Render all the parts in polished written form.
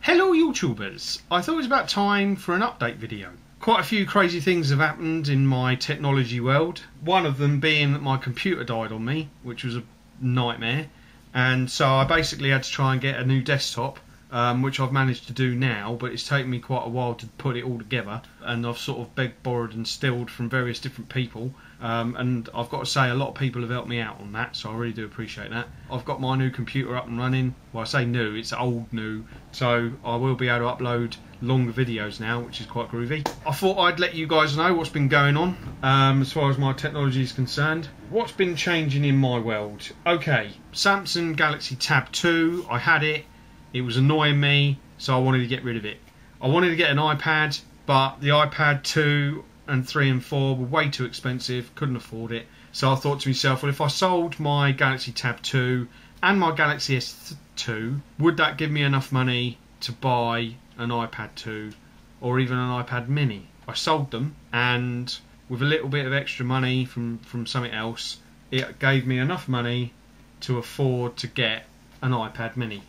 Hello YouTubers, I thought it was about time for an update video. Quite a few crazy things have happened in my technology world. One of them being that my computer died on me, which was a nightmare. And so I basically had to try and get a new desktop, which I've managed to do now, but it's taken me quite a while to put it all together. And I've sort of begged, borrowed and stealed from various different people. And I've got to say a lot of people have helped me out on that, so I really do appreciate that. I've got my new computer up and running. Well, I say new, it's old new, so I will be able to upload longer videos now, which is quite groovy. I thought I'd let you guys know what's been going on as far as my technology is concerned. What's been changing in my world? Okay, Samsung Galaxy Tab 2, I had it, it was annoying me, so I wanted to get rid of it. I wanted to get an iPad, but the iPad 2 and 3 and 4 were way too expensive, couldn't afford it. So I thought to myself, well, if I sold my Galaxy Tab 2 and my Galaxy S2, would that give me enough money to buy an iPad 2 or even an iPad mini? I sold them, and with a little bit of extra money from something else, it gave me enough money to afford to get an iPad mini.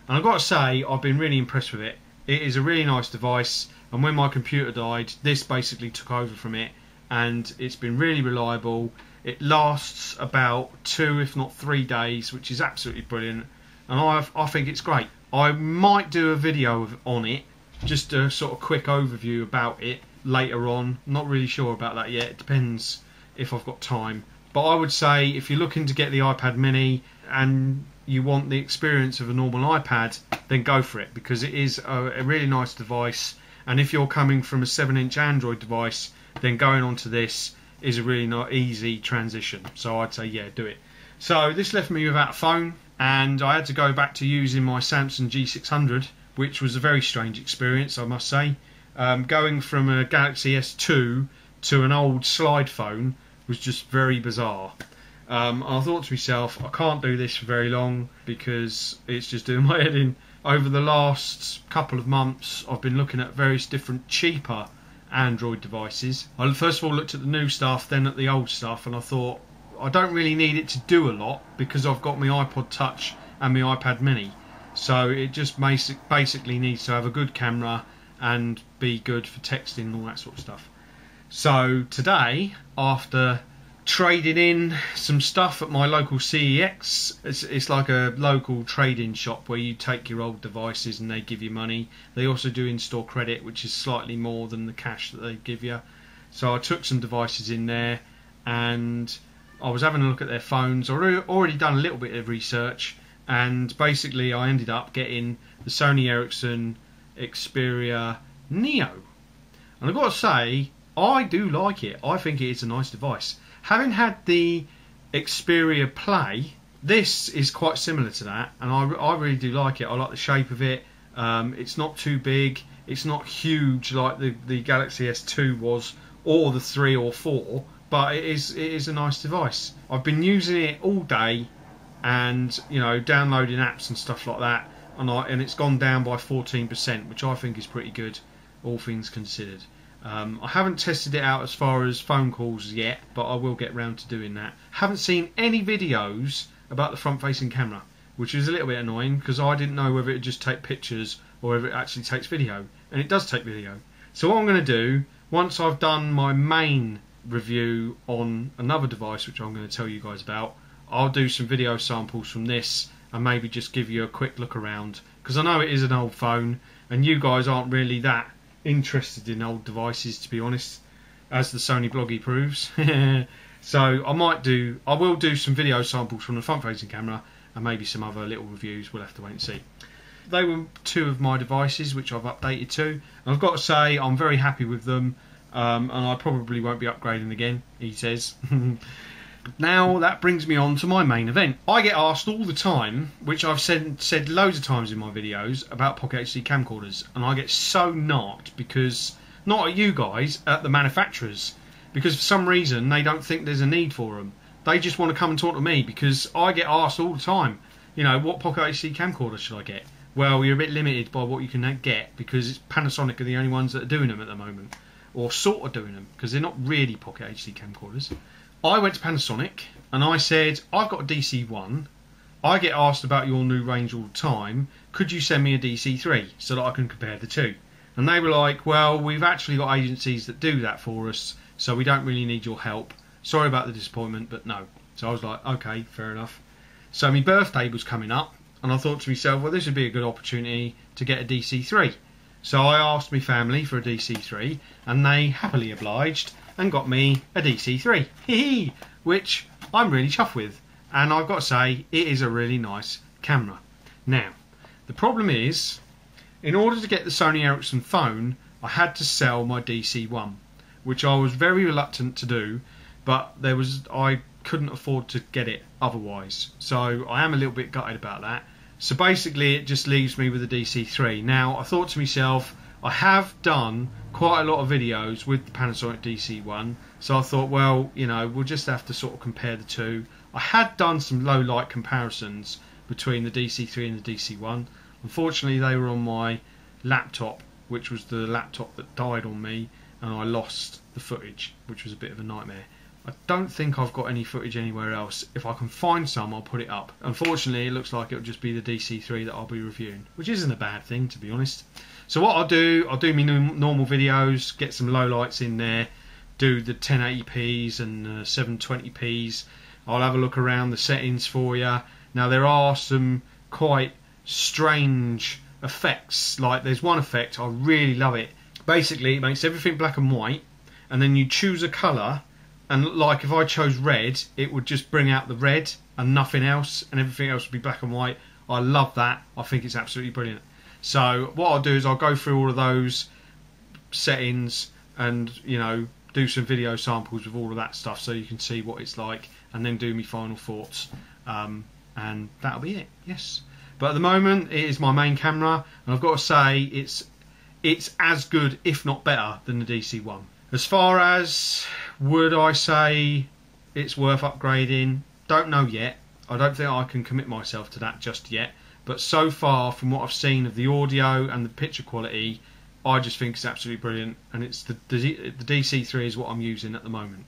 And I've got to say, I've been really impressed with it. It is a really nice device, and when my computer died, this basically took over from it, and it's been really reliable. It lasts about 2 if not 3 days, which is absolutely brilliant, and I think it's great. I might do a video on it, just a sort of quick overview about it later on. Not really sure about that yet, it depends if I've got time. But I would say if you're looking to get the iPad mini and you want the experience of a normal iPad, then go for it, because it is a really nice device. And if you're coming from a 7-inch Android device, then going on to this is a really easy transition. So I'd say, yeah, do it. So this left me without a phone, and I had to go back to using my Samsung G600, which was a very strange experience, I must say. Going from a Galaxy S2 to an old slide phone was just very bizarre. I thought to myself, I can't do this for very long because it's just doing my head in. Over the last couple of months, I've been looking at various different cheaper Android devices. I first of all looked at the new stuff, then at the old stuff, and I thought, I don't really need it to do a lot because I've got my iPod Touch and my iPad mini. So it just basically needs to have a good camera and be good for texting and all that sort of stuff. So today, after trading in some stuff at my local CEX, it's like a local trade-in shop where you take your old devices and they give you money. They also do in-store credit, which is slightly more than the cash that they give you. So I took some devices in there and I was having a look at their phones. I'd already done a little bit of research, and basically I ended up getting the Sony Ericsson Xperia Neo. And I've got to say, I do like it. I think it is a nice device. Having had the Xperia Play, this is quite similar to that, and I really do like it. I like the shape of it. It's not too big. It's not huge like the Galaxy S2 was, or the 3 or 4, but it is a nice device. I've been using it all day, and downloading apps and stuff like that, and it's gone down by 14%, which I think is pretty good, all things considered. I haven't tested it out as far as phone calls yet, but I will get round to doing that. Haven't seen any videos about the front-facing camera, which is a little bit annoying because I didn't know whether it would just take pictures or whether it actually takes video, and it does take video. So what I'm going to do, once I've done my main review on another device which I'm going to tell you guys about, I'll do some video samples from this and maybe just give you a quick look around, because I know it is an old phone and you guys aren't really that interested in old devices, to be honest, as the Sony bloggy proves. So I will do some video samples from the front facing camera and maybe some other little reviews. We'll have to wait and see. They were 2 of my devices which I've updated to, and I've got to say I'm very happy with them, and I probably won't be upgrading again, he says. Now that brings me on to my main event. I get asked all the time, which I've said loads of times in my videos, about Pocket HD camcorders, and I get so knocked because, not at you guys, at the manufacturers, because for some reason they don't think there's a need for them. They just want to come and talk to me because I get asked all the time, what Pocket HD camcorder should I get? Well, you're a bit limited by what you can get because Panasonic are the only ones that are doing them at the moment, or sort of doing them, because they're not really Pocket HD camcorders. I went to Panasonic and I said, I've got a DC-1, I get asked about your new range all the time. Could you send me a DC3 so that I can compare the two? And they were like, well, we've actually got agencies that do that for us, so we don't really need your help. Sorry about the disappointment, but no. So I was like, okay, fair enough. So my birthday was coming up, and I thought to myself, well, this would be a good opportunity to get a DC3. So I asked my family for a DC3, and they happily obliged and got me a DC3, hee, which I'm really chuffed with. And I've got to say, it is a really nice camera. Now, the problem is, in order to get the Sony Ericsson phone, I had to sell my DC1, which I was very reluctant to do, but I couldn't afford to get it otherwise. So I am a little bit gutted about that. So basically it just leaves me with a DC3. Now I thought to myself, I have done quite a lot of videos with the Panasonic DC1, so I thought, well, you know, we'll just have to sort of compare the two. I had done some low light comparisons between the DC3 and the DC1. Unfortunately they were on my laptop, which was the laptop that died on me, and I lost the footage, which was a bit of a nightmare. I don't think I've got any footage anywhere else. If I can find some, I'll put it up. Unfortunately, it looks like it'll just be the DC3 that I'll be reviewing, which isn't a bad thing, to be honest. So what I'll do my normal videos, get some low lights in there, do the 1080p's and 720p's. I'll have a look around the settings for you. Now there are some quite strange effects. Like there's one effect, I really love it. Basically, it makes everything black and white, and then you choose a colour. And like if I chose red, it would just bring out the red and nothing else, and everything else would be black and white. I love that. I think it's absolutely brilliant. So what I'll do is I'll go through all of those settings and, you know, do some video samples with all of that stuff so you can see what it's like, and then do my final thoughts. And that'll be it. Yes. But at the moment, it is my main camera, and I've got to say it's as good, if not better, than the DC1. As far as would I say it's worth upgrading, don't know yet. I don't think I can commit myself to that just yet. But so far, from what I've seen of the audio and the picture quality, I just think it's absolutely brilliant. And it's the DC3 is what I'm using at the moment.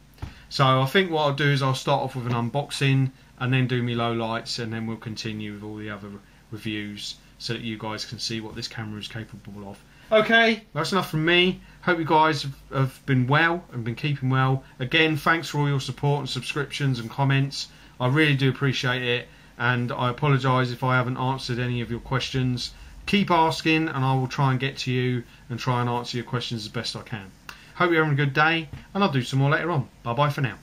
So I think what I'll do is I'll start off with an unboxing and then do me low lights, and then we'll continue with all the other reviews so that you guys can see what this camera is capable of. Okay, that's enough from me. Hope you guys have been well and been keeping well. Again, thanks for all your support and subscriptions and comments. I really do appreciate it, and I apologise if I haven't answered any of your questions. Keep asking and I will try and get to you and try and answer your questions as best I can. Hope you're having a good day, and I'll do some more later on. Bye bye for now.